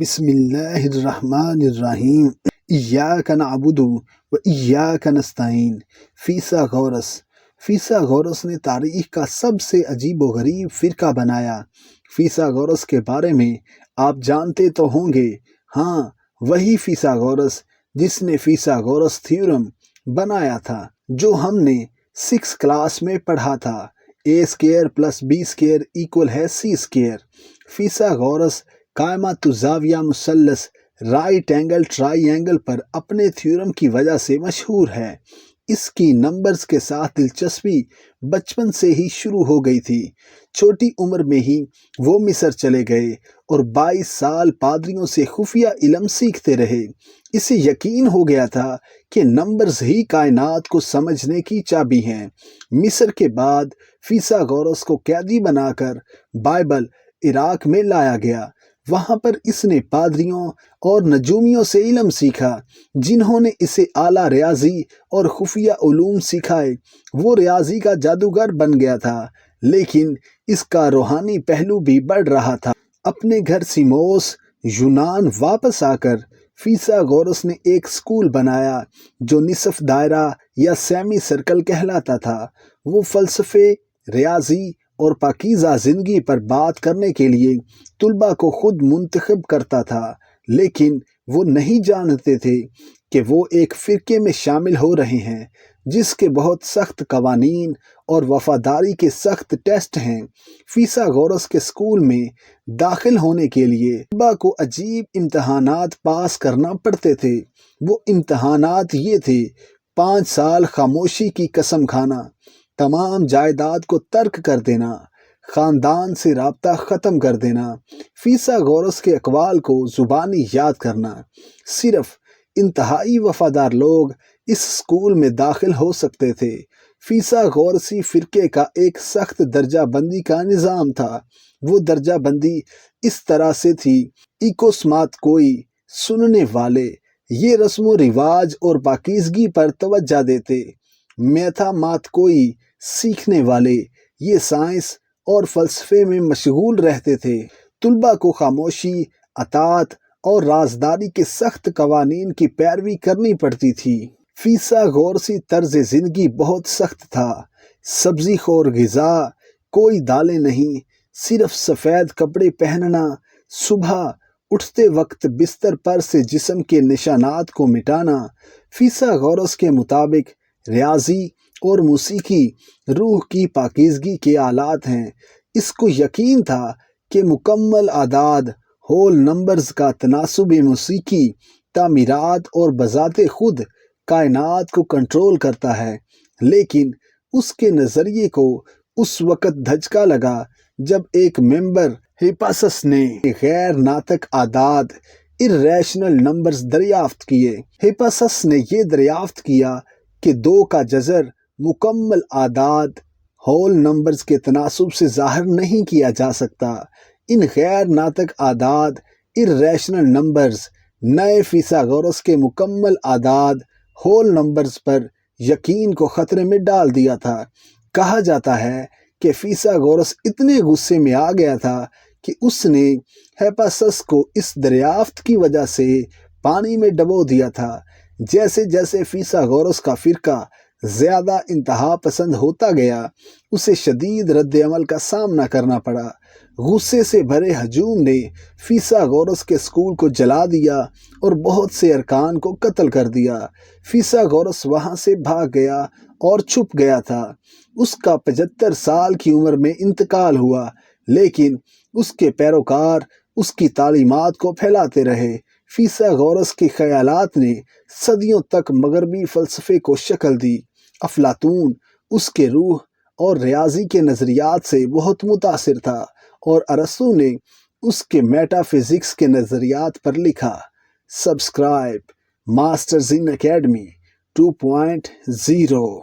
بسم اللہ الرحمن الرحیم ایاک نعبد و ایاک نستعین۔ فیثاغورس نے تاریخ کا سب سے عجیب و غریب فرقہ بنایا۔ فیثاغورس کے بارے میں آپ جانتے تو ہوں گے، ہاں وہی فیثاغورس جس نے فیثاغورس تھیورم بنایا تھا جو ہم نے 6 کلاس میں پڑھا تھا، a² + b² = c²۔ فیثاغورس قائمۃ الزاویہ مثلث رائٹ اینگل ٹرائی اینگل پر اپنے تھیورم کی وجہ سے مشہور ہے۔ اس کی نمبرز کے ساتھ دلچسپی بچپن سے ہی شروع ہو گئی تھی۔ چھوٹی عمر میں ہی وہ مصر چلے گئے اور 22 سال پادریوں سے خفیہ علم سیکھتے رہے۔ اسے یقین ہو گیا تھا کہ نمبرز ہی کائنات کو سمجھنے کی چابی ہیں۔ مصر کے بعد فیثاغورس کو قیدی بنا کر بابل عراق میں لایا گیا۔ وہاں پر اس نے پادریوں اور نجومیوں سے علم سیکھا جنہوں نے اسے اعلیٰ ریاضی اور خفیہ علوم سکھائے۔ وہ ریاضی کا جادوگر بن گیا تھا، لیکن اس کا روحانی پہلو بھی بڑھ رہا تھا۔ اپنے گھر سیموس یونان واپس آ کر فیثاغورس نے ایک اسکول بنایا جو نصف دائرہ یا سیمی سرکل کہلاتا تھا۔ وہ فلسفے، ریاضی اور پاکیزہ زندگی پر بات کرنے کے لیے طلباء کو خود منتخب کرتا تھا، لیکن وہ نہیں جانتے تھے کہ وہ ایک فرقے میں شامل ہو رہے ہیں جس کے بہت سخت قوانین اور وفاداری کے سخت ٹیسٹ ہیں۔ فیثاغورس کے اسکول میں داخل ہونے کے لیے طلباء کو عجیب امتحانات پاس کرنا پڑتے تھے۔ وہ امتحانات یہ تھے: 5 سال خاموشی کی قسم کھانا، تمام جائیداد کو ترک کر دینا، خاندان سے رابطہ ختم کر دینا، فیثاغورس کے اقوال کو زبانی یاد کرنا۔ صرف انتہائی وفادار لوگ اس اسکول میں داخل ہو سکتے تھے۔ فیثاغورسی فرقے کا ایک سخت درجہ بندی کا نظام تھا۔ وہ درجہ بندی اس طرح سے تھی: ایکوسماتکوئی سننے والے یہ رسم و رواج اور پاکیزگی پر توجہ دیتے، میتھاماتکوئی سیکھنے والے یہ سائنس اور فلسفے میں مشغول رہتے تھے۔ طلباء کو خاموشی، اطاعت اور رازداری کے سخت قوانین کی پیروی کرنی پڑتی تھی۔ فیثاغورسی طرز زندگی بہت سخت تھا۔ سبزی خور غذا، کوئی دالیں نہیں، صرف سفید کپڑے پہننا، صبح اٹھتے وقت بستر پر سے جسم کے نشانات کو مٹانا۔ فیثاغورس کے مطابق ریاضی اور موسیقی روح کی پاکیزگی کے آلات ہیں۔ اس کو یقین تھا کہ مکمل اعداد ہول نمبرز کا تناسب موسیقی، تعمیرات اور بذات خود کائنات کو کنٹرول کرتا ہے، لیکن اس کے نظریے کو اس وقت دھچکا لگا جب ایک ممبر ہپاسس نے غیر ناطق اعداد (irrational numbers) دریافت کیے۔ ہپاسس نے یہ دریافت کیا کہ 2 کا جذر مکمل اعداد ہول نمبرز کے تناسب سے ظاہر نہیں کیا جا سکتا۔ ان غیر ناطق اعداد (irrational numbers) نئے فیثاغورس کے مکمل اعداد ہول نمبرز پر یقین کو خطرے میں ڈال دیا تھا۔ کہا جاتا ہے کہ فیثاغورس اتنے غصے میں آ گیا تھا کہ اس نے ہپاسس کو اس دریافت کی وجہ سے پانی میں ڈبو دیا تھا۔ جیسے جیسے فیثاغورس کا فرقہ زیادہ انتہا پسند ہوتا گیا، اسے شدید رد عمل کا سامنا کرنا پڑا۔ غصے سے بھرے ہجوم نے فیثاغورس کے اسکول کو جلا دیا اور بہت سے ارکان کو قتل کر دیا۔ فیثاغورس وہاں سے بھاگ گیا اور چھپ گیا تھا۔ اس کا 75 سال کی عمر میں انتقال ہوا، لیکن اس کے پیروکار اس کی تعلیمات کو پھیلاتے رہے۔ فیثاغورس کے خیالات نے صدیوں تک مغربی فلسفے کو شکل دی۔ افلاطون اس کے روح اور ریاضی کے نظریات سے بہت متاثر تھا اور ارسطو نے اس کے میٹا فزکس کے نظریات پر لکھا۔ Subscribe masters in academy 2.0